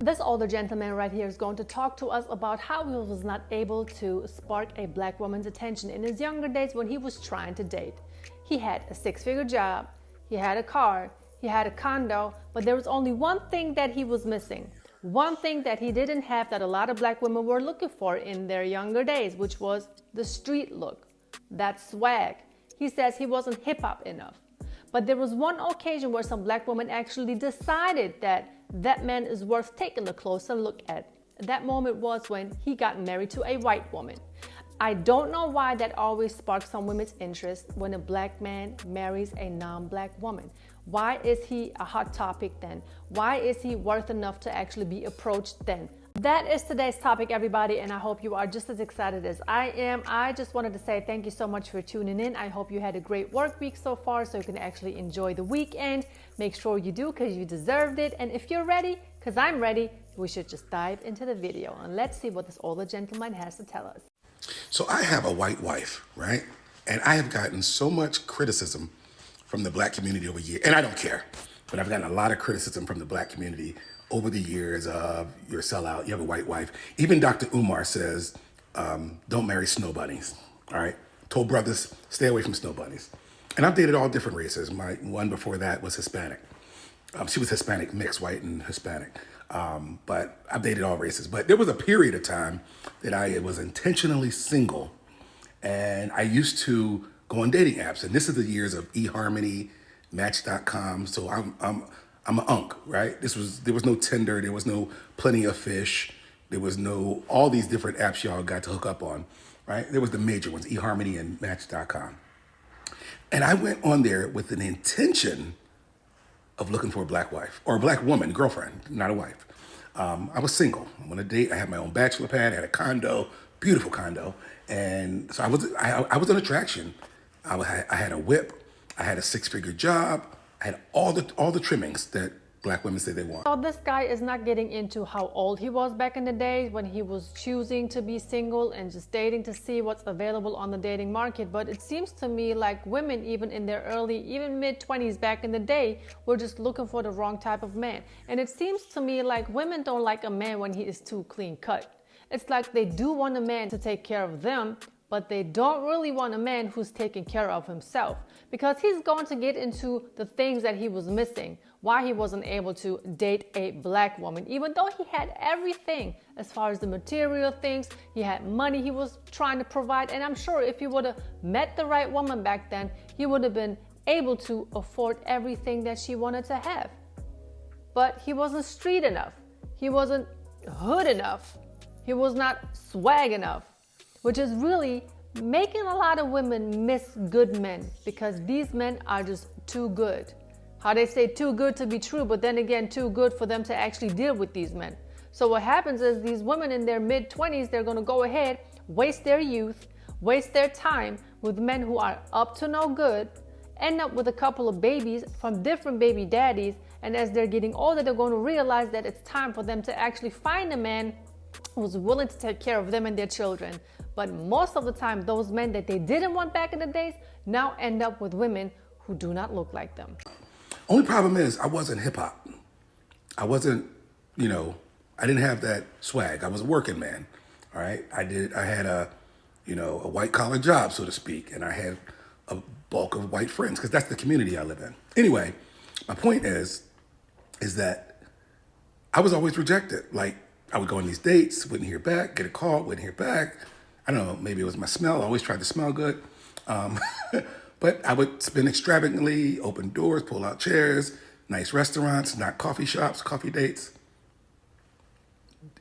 This older gentleman right here is going to talk to us about how he was not able to spark a black woman's attention in his younger days when he was trying to date. He had a six-figure job, he had a car, he had a condo, but there was only one thing that he was missing. One thing that he didn't have that a lot of black women were looking for in their younger days, which was the street look, that swag. He says he wasn't hip-hop enough. But there was one occasion where some black women actually decided that that man is worth taking a closer look at. That moment was when he got married to a white woman. I don't know why that always sparks some women's interest when a black man marries a non-black woman. Why is he a hot topic then? Why is he worth enough to actually be approached then? That is today's topic, everybody, and I hope you are just as excited as I am. I just wanted to say thank you so much for tuning in. I hope you had a great work week so far so you can actually enjoy the weekend. Make sure you do because you deserved it. And if you're ready, because I'm ready, we should just dive into the video and let's see what this older gentleman has to tell us. So I have a white wife, right? And I have gotten so much criticism from the black community over years, and I don't care, but I've gotten a lot of criticism from the black community over the years of you're a sellout, you have a white wife. Even Dr. Umar says, don't marry snow bunnies, all right? Told brothers, stay away from snow bunnies. And I've dated all different races. My one before that was Hispanic. She was Hispanic, mixed, white and Hispanic. But I've dated all races. But there was a period of time that I was intentionally single. And I used to go on dating apps. And this is the years of eHarmony, Match.com. So I'm an unk, right? There was no Tinder, there was no Plenty of Fish, there was no all these different apps y'all got to hook up on, right? There was the major ones, eHarmony and Match.com. And I went on there with an intention of looking for a black wife or a black woman, girlfriend, not a wife. I was single. I'm on a date. I had my own bachelor pad, I had a condo, beautiful condo. And so I was an attraction. I had a whip, I had a six-figure job, I had all the trimmings that black women say they want. So this guy is not getting into how old he was back in the days when he was choosing to be single and just dating to see what's available on the dating market. But it seems to me like women, even in their early, even mid-20s back in the day, were just looking for the wrong type of man. And it seems to me like women don't like a man when he is too clean cut. It's like they do want a man to take care of them, but they don't really want a man who's taking care of himself because he's going to get into the things that he was missing, why he wasn't able to date a black woman, even though he had everything as far as the material things, he had money he was trying to provide. And I'm sure if he would have met the right woman back then, he would have been able to afford everything that she wanted to have. But he wasn't street enough. He wasn't hood enough. He was not swag enough, which is really making a lot of women miss good men because these men are just too good. How they say too good to be true, but then again, too good for them to actually deal with these men. So what happens is these women in their mid-20s, they're gonna go ahead, waste their youth, waste their time with men who are up to no good, end up with a couple of babies from different baby daddies, and as they're getting older, they're gonna realize that it's time for them to actually find a man who's willing to take care of them and their children. But most of the time, those men that they didn't want back in the days now end up with women who do not look like them. Only problem is I wasn't hip hop. I wasn't, I didn't have that swag. I was a working man, all right? I had a white collar job, so to speak, and I had a bulk of white friends because that's the community I live in. Anyway, my point is that I was always rejected. Like, I would go on these dates, wouldn't hear back, get a call, wouldn't hear back. I don't know, maybe it was my smell. I always tried to smell good. But I would spend extravagantly, open doors, pull out chairs, nice restaurants, not coffee shops, coffee dates.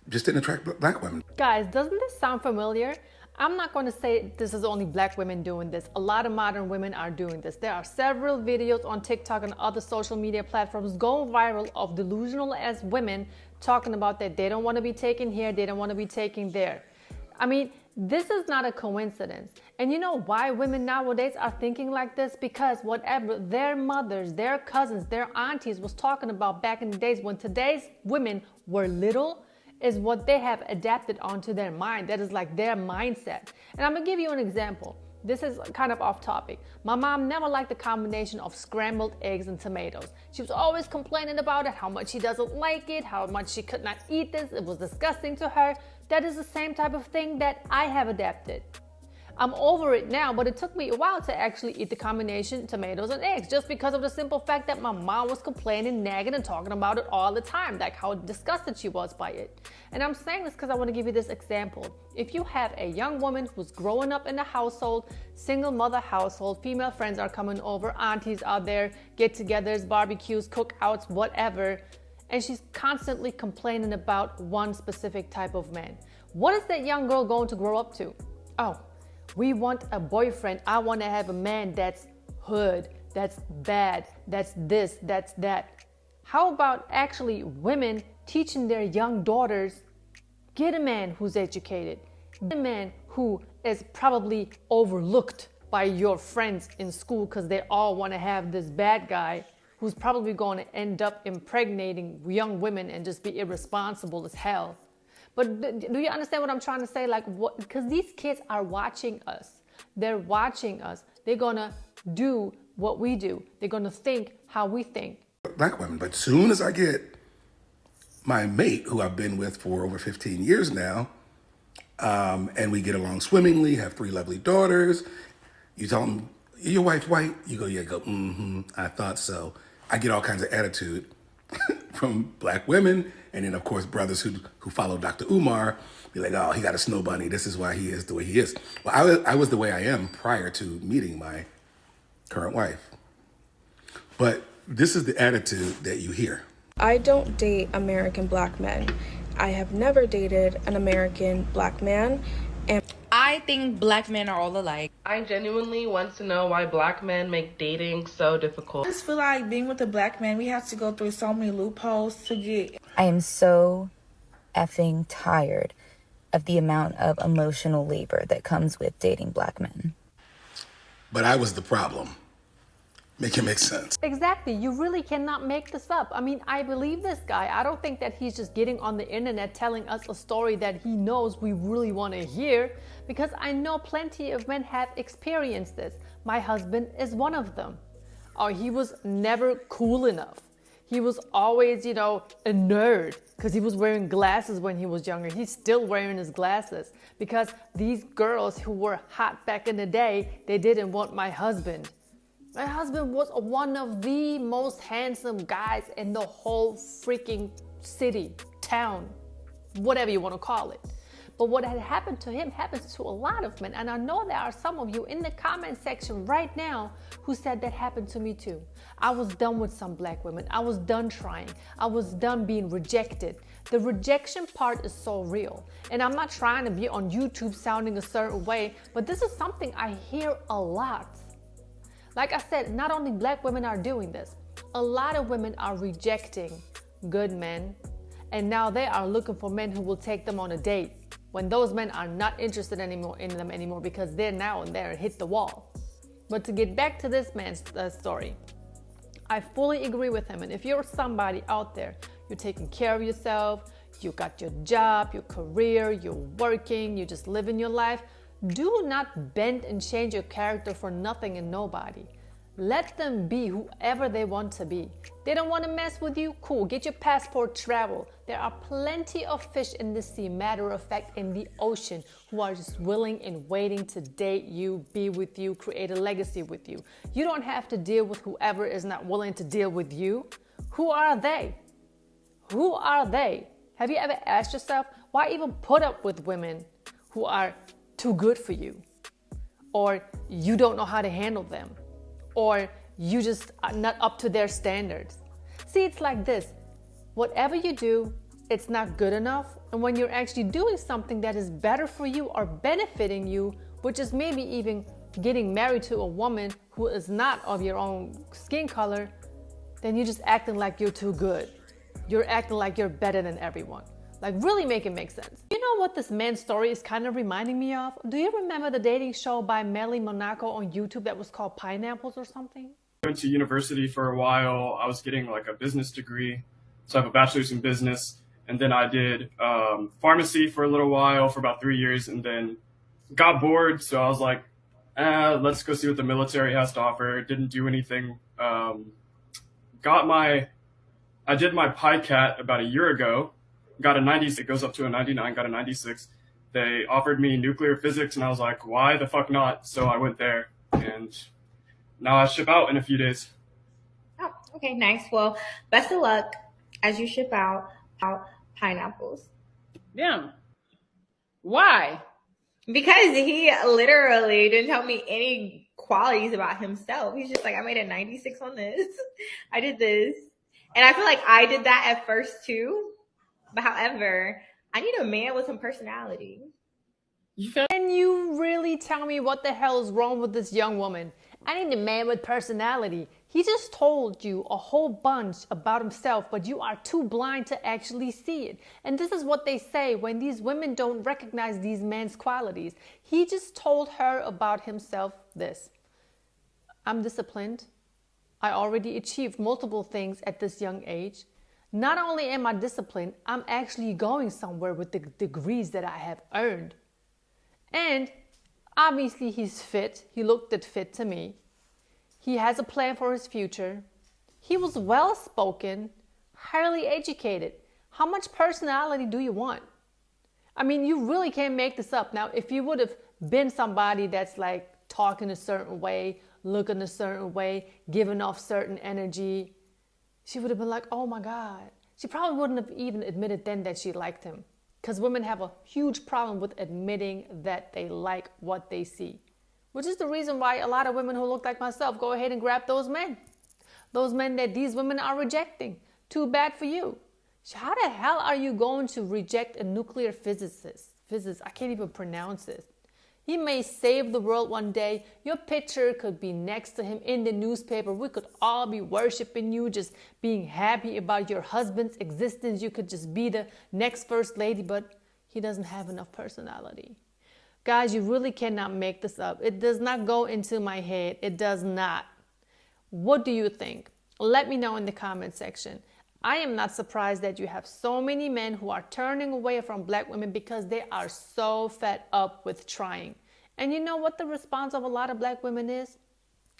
Just didn't attract black women. Guys, doesn't this sound familiar? I'm not going to say this is only black women doing this. A lot of modern women are doing this. There are several videos on TikTok and other social media platforms going viral of delusional as women talking about that they don't want to be taken here, they don't want to be taken there. I mean, this is not a coincidence. And you know why women nowadays are thinking like this? Because whatever their mothers, their cousins, their aunties was talking about back in the days when today's women were little is what they have adapted onto their mind. That is like their mindset. And I'm gonna give you an example. This is kind of off topic. My mom never liked the combination of scrambled eggs and tomatoes. She was always complaining about it, how much she doesn't like it, how much she could not eat this. It was disgusting to her. That is the same type of thing that I have adapted. I'm over it now, but it took me a while to actually eat the combination tomatoes and eggs, just because of the simple fact that my mom was complaining, nagging, and talking about it all the time, like how disgusted she was by it. And I'm saying this because I want to give you this example. If you have a young woman who's growing up in a household, single mother household, female friends are coming over, aunties out there, get-togethers, barbecues, cookouts, whatever, and she's constantly complaining about one specific type of man, what is that young girl going to grow up to? Oh, we want a boyfriend. I want to have a man that's hood, that's bad, that's this, that's that. How about actually women teaching their young daughters, get a man who's educated, get a man who is probably overlooked by your friends in school because they all want to have this bad guy who's probably going to end up impregnating young women and just be irresponsible as hell. But do you understand what I'm trying to say? Like, what? Because these kids are watching us. They're watching us. They're gonna do what we do. They're gonna think how we think. Black women. But soon as I get my mate, who I've been with for over 15 years now, and we get along swimmingly, have 3 lovely daughters, you tell them, your wife white? You go, yeah, go, I thought so. I get all kinds of attitude from black women, and then of course brothers who follow Dr. Umar be like, oh, he got a snow bunny, this is why he is the way he is. Well, I was the way I am prior to meeting my current wife. But this is the attitude that you hear. I don't date American black men. I have never dated an American black man, and I think black men are all alike. I genuinely want to know why black men make dating so difficult. I just feel like being with a black man, we have to go through so many loopholes to get. I am so effing tired of the amount of emotional labor that comes with dating black men. But I was the problem. Make it make sense. Exactly. You really cannot make this up. I mean, I believe this guy. I don't think that he's just getting on the internet telling us a story that he knows we really want to hear, because I know plenty of men have experienced this. My husband is one of them. Or he was never cool enough. He was always, a nerd because he was wearing glasses when he was younger. He's still wearing his glasses because these girls who were hot back in the day, they didn't want my husband. My husband was one of the most handsome guys in the whole freaking city, town, whatever you want to call it. But what had happened to him happens to a lot of men. And I know there are some of you in the comment section right now who said that happened to me too. I was done with some black women. I was done trying. I was done being rejected. The rejection part is so real. And I'm not trying to be on YouTube sounding a certain way, but this is something I hear a lot. Like I said, not only black women are doing this, a lot of women are rejecting good men, and now they are looking for men who will take them on a date when those men are not interested in them anymore because they're now in there and hit the wall. But to get back to this man's story, I fully agree with him. And if you're somebody out there, you're taking care of yourself, you got your job, your career, you're working, you're just living your life, do not bend and change your character for nothing and nobody. Let them be whoever they want to be. They don't want to mess with you? Cool, get your passport, travel. There are plenty of fish in the sea, matter of fact, in the ocean, who are just willing and waiting to date you, be with you, create a legacy with you. You don't have to deal with whoever is not willing to deal with you. Who are they? Who are they? Have you ever asked yourself, why even put up with women who are too good for you? Or you don't know how to handle them? Or you just are not up to their standards? See, it's like this. Whatever you do, it's not good enough. And when you're actually doing something that is better for you or benefiting you, which is maybe even getting married to a woman who is not of your own skin color, then you're just acting like you're too good. You're acting like you're better than everyone. Like, really make it make sense. You know what this man's story is kind of reminding me of? Do you remember the dating show by Melly Monaco on YouTube that was called Pineapples or something? I went to university for a while. I was getting like a business degree. So I have a bachelor's in business. And then I did pharmacy for a little while, for about 3 years, and then got bored. So I was like, Let's go see what the military has to offer. Didn't do anything. I did my PICAT about a year ago. Got a 90. It goes up to a 99. Got a 96. They offered me nuclear physics, and I was like, why the fuck not? So I went there, and now I ship out in a few days. Oh, okay, nice. Well, best of luck as you ship out pineapples. Damn. Why? Because he literally didn't tell me any qualities about himself. He's just like, I made a 96 on this. I did this. And I feel like I did that at first too. But however, I need a man with some personality. Can you really tell me what the hell is wrong with this young woman? I need a man with personality. He just told you a whole bunch about himself, but you are too blind to actually see it. And this is what they say when these women don't recognize these men's qualities. He just told her about himself this: I'm disciplined. I already achieved multiple things at this young age. Not only am I disciplined, I'm actually going somewhere with the degrees that I have earned. And obviously he's fit. He looked fit to me. He has a plan for his future. He was well-spoken, highly educated. How much personality do you want? I mean, you really can't make this up. Now, if you would have been somebody that's like talking a certain way, looking a certain way, giving off certain energy, she would have been like, oh my God. She probably wouldn't have even admitted then that she liked him. Because women have a huge problem with admitting that they like what they see. Which is the reason why a lot of women who look like myself go ahead and grab those men. Those men that these women are rejecting. Too bad for you. How the hell are you going to reject a nuclear physicist? I can't even pronounce it. He may save the world one day. Your picture could be next to him in the newspaper. We could all be worshiping you, just being happy about your husband's existence. You could just be the next first lady, but he doesn't have enough personality. Guys, you really cannot make this up. It does not go into my head. It does not. What do you think? Let me know in the comment section. I am not surprised that you have so many men who are turning away from black women because they are so fed up with trying. And you know what the response of a lot of black women is?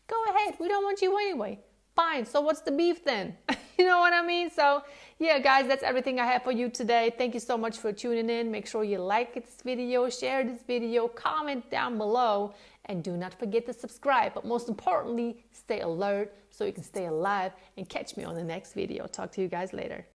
Go ahead, we don't want you anyway. Fine, so what's the beef then? You know what I mean? So yeah, guys, that's everything I have for you today. Thank you so much for tuning in. Make sure you like this video, share this video, comment down below, and do not forget to subscribe. But most importantly, stay alert so you can stay alive and catch me on the next video. Talk to you guys later.